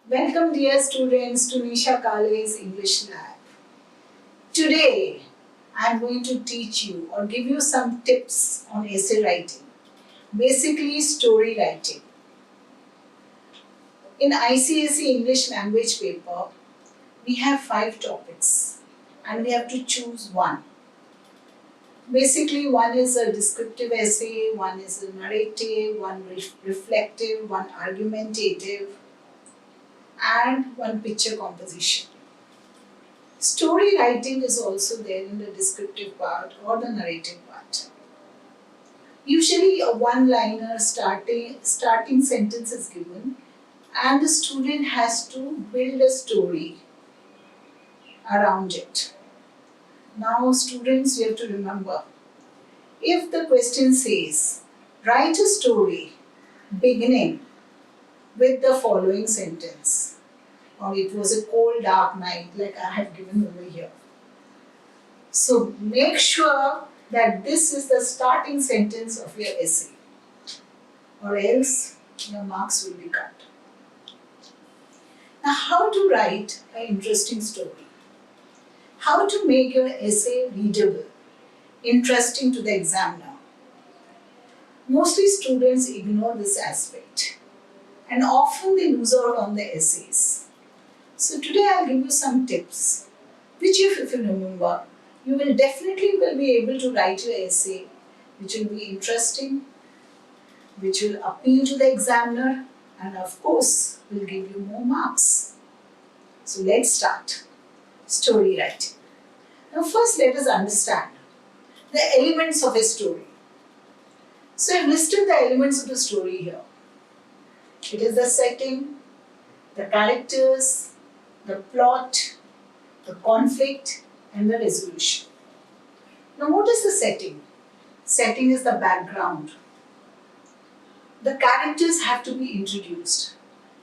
Welcome dear students to Nisha Kale's English Lab. Today I am going to teach you or give you some tips on essay writing, basically story writing. In ICSE English language paper, we have 5 topics and we have to choose one. Basically, one is a descriptive essay, one is a narrative, one reflective, one argumentative, and one picture composition. Story writing is also there in the descriptive part or the narrative part. Usually a one-liner starting sentence is given and the student has to build a story around it. Now students, you have to remember, if the question says, write a story beginning with the following sentence, or it was a cold dark night like I have given over here. So make sure that this is the starting sentence of your essay, or else your marks will be cut. Now, how to write an interesting story? How to make your essay readable, interesting to the examiner? Mostly students ignore this aspect and often they lose out on the essays. So today I'll give you some tips which if you remember, you will definitely be able to write your essay which will be interesting, which will appeal to the examiner, and of course will give you more marks. So let's start. Story writing. Now first let us understand the elements of a story. So I've listed the elements of the story here. It is the setting, the characters, the plot, the conflict, and the resolution. Now what is the setting? Setting is the background. The characters have to be introduced.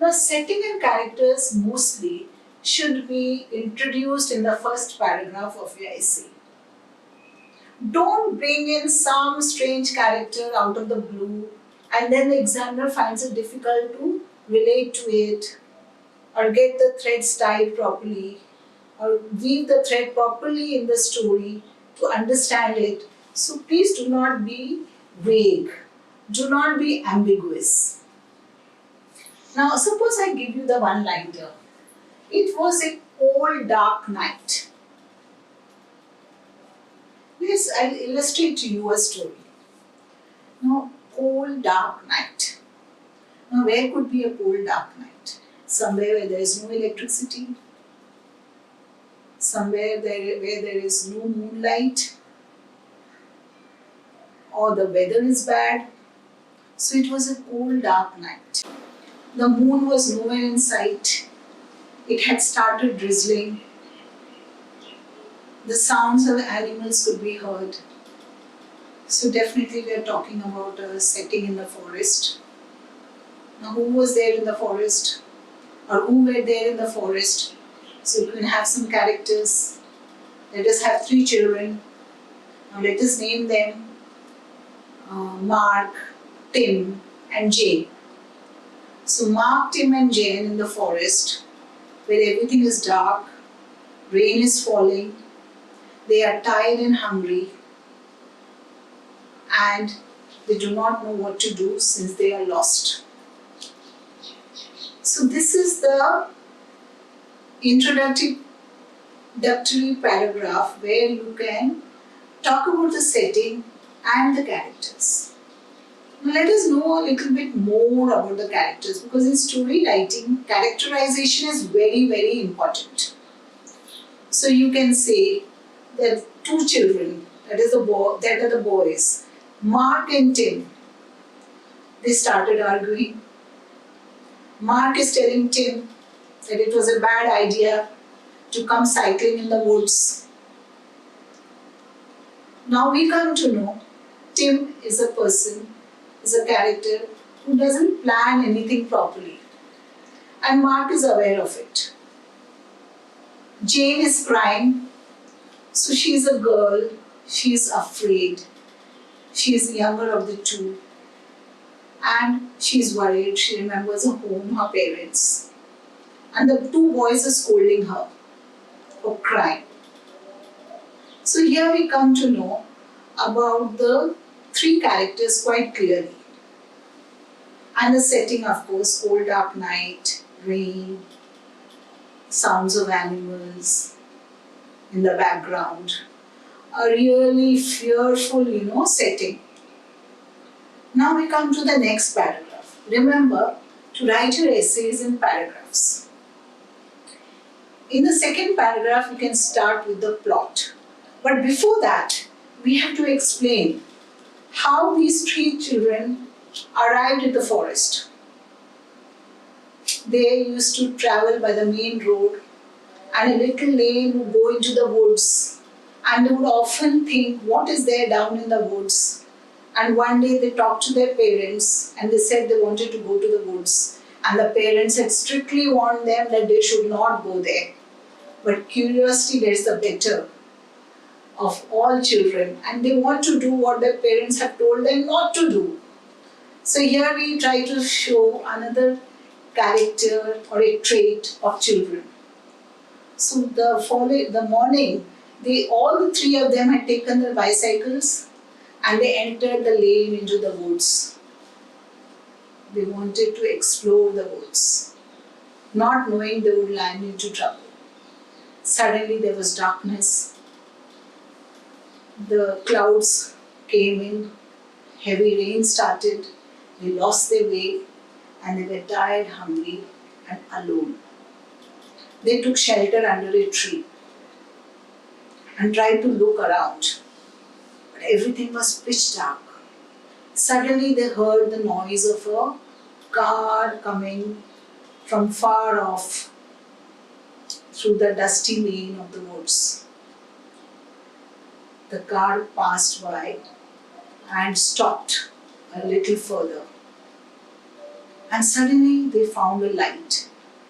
Now setting and characters mostly should be introduced in the first paragraph of your essay. Don't bring in some strange character out of the blue and then the examiner finds it difficult to relate to it or get the threads tied properly or weave the thread properly in the story to understand it. So please do not be vague. Do not be ambiguous. Now suppose I give you the one-liner. It was a cold dark night. Yes, I'll illustrate to you a story. Now, cold dark night. Now where could be a cold dark night? Somewhere where there is no electricity, somewhere where there is no moonlight, or the weather is bad. So it was a cold dark night. The moon was nowhere in sight. It had started drizzling. The sounds of animals could be heard. So definitely we are talking about a setting in the forest. Now who was there in the forest? Or who were there in the forest? So you can have some characters. Let us have 3 children. Now let us name them Mark, Tim and Jane. So Mark, Tim and Jane in the forest where everything is dark, rain is falling, they are tired and hungry and they do not know what to do since they are lost. So this is the introductory paragraph where you can talk about the setting and the characters. Now let us know a little bit more about the characters because in story writing, characterization is very, very important. So you can say that 2 children, that are the boys, Mark and Tim. They started arguing. Mark is telling Tim that it was a bad idea to come cycling in the woods. Now we come to know Tim is a person, is a character who doesn't plan anything properly. And Mark is aware of it. Jane is crying. So she is a girl, she is afraid. She is the younger of the 2. And she is worried, she remembers her home, her parents. and the two boys are scolding her for crying. So here we come to know about the three characters quite clearly. And the setting, of course, cold dark night, rain, sounds of animals in the background. A really fearful, setting. Now we come to the next paragraph. Remember to write your essays in paragraphs. In the second paragraph, you can start with the plot. But before that, we have to explain how these three children arrived at the forest. They used to travel by the main road, and a little lane would go into the woods, and they would often think, what is there down in the woods? And one day they talked to their parents and they said they wanted to go to the woods, and the parents had strictly warned them that they should not go there. But curiosity gets the better of all children, and they want to do what their parents have told them not to do. So here we try to show another character or a trait of children. So the morning, all the three of them had taken their bicycles and they entered the lane into the woods. They wanted to explore the woods, not knowing they would land into trouble. Suddenly there was darkness. The clouds came in, heavy rain started, they lost their way, and they were tired, hungry, and alone. They took shelter under a tree and tried to look around, but everything was pitch dark. Suddenly they heard the noise of a car coming from far off through the dusty lane of the woods. The car passed by and stopped a little further. And suddenly they found a light.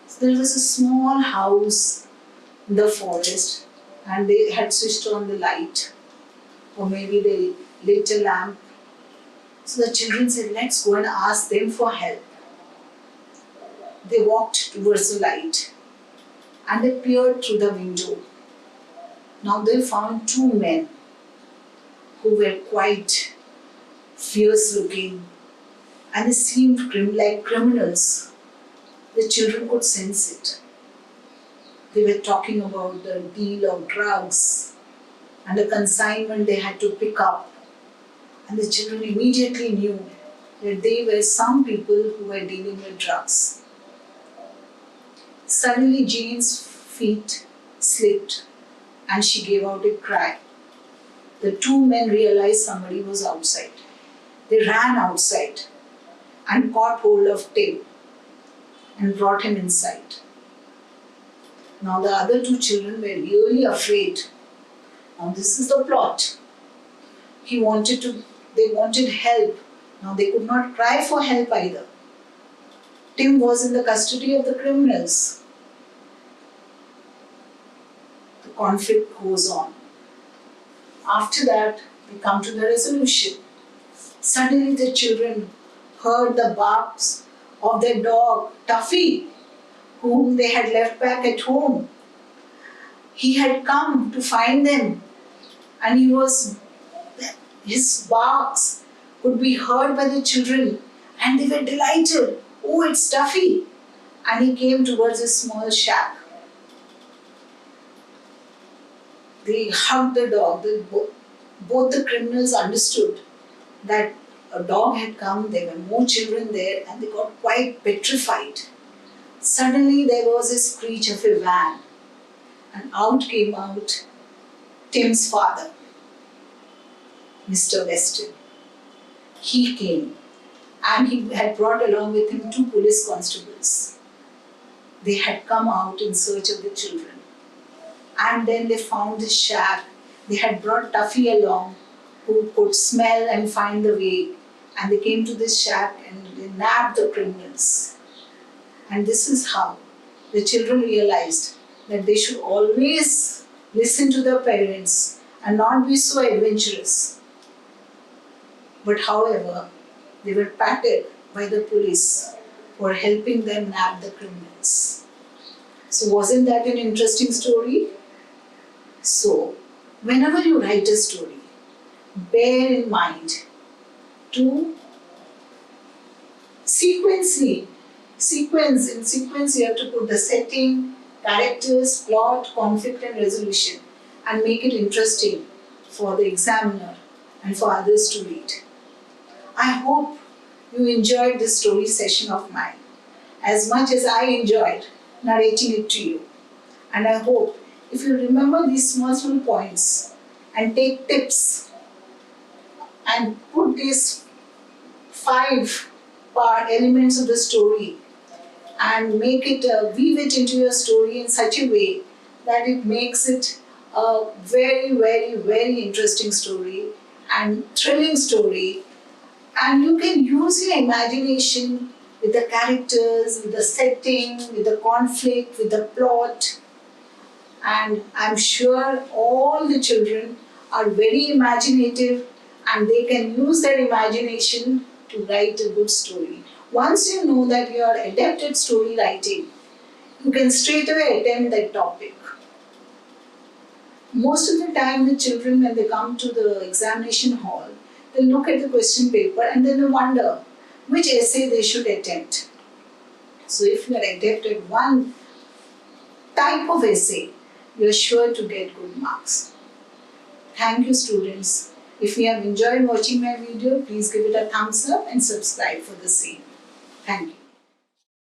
So there was a small house in the forest, and they had switched on the light, or maybe they lit a lamp. So the children said, let's go and ask them for help. They walked towards the light and they peered through the window. Now they found two men who were quite fierce looking, and they seemed like criminals. The children could sense it. They were talking about the deal of drugs and the consignment they had to pick up. And the children immediately knew that they were some people who were dealing with drugs. Suddenly Jane's feet slipped and she gave out a cry. The two men realized somebody was outside. They ran outside and caught hold of Tim and brought him inside. Now the other two children were really afraid. Now this is the plot. They wanted help. Now they could not cry for help either. Tim was in the custody of the criminals. The conflict goes on. After that, we come to the resolution. Suddenly the children heard the barks of their dog, Tuffy, whom they had left back at home. He had come to find them, and his barks could be heard by the children, and they were delighted. Oh, it's Tuffy! And he came towards a small shack. They hugged the dog. Both the criminals understood that a dog had come, there were more children there, and they got quite petrified. Suddenly there was a screech of a van, and out came Tim's father, Mr. Weston. He came, and he had brought along with him two police constables. They had come out in search of the children. And then they found this shack. They had brought Tuffy along, who could smell and find the way. And they came to this shack and they nabbed the criminals. And this is how the children realized that they should always listen to their parents and not be so adventurous. But however, they were patted by the police for helping them nab the criminals. So wasn't that an interesting story? So whenever you write a story, bear in mind to sequencely sequence you have to put the setting, characters, plot, conflict and resolution, and make it interesting for the examiner and for others to read. I hope you enjoyed this story session of mine as much as I enjoyed narrating it to you. And I hope if you remember these small points and take tips and put these 5 elements of the story and make it weave it into your story in such a way that it makes it a very interesting story and thrilling story, and you can use your imagination with the characters, with the setting, with the conflict, with the plot, and I'm sure all the children are very imaginative and they can use their imagination to write a good story. Once you know that you are adept at story writing, you can straight away attempt that topic. Most of the time the children, when they come to the examination hall, they look at the question paper and then they wonder which essay they should attempt. So if you are adept at one type of essay, you are sure to get good marks. Thank you, students. If you have enjoyed watching my video, please give it a thumbs up and subscribe for the same. Thank you.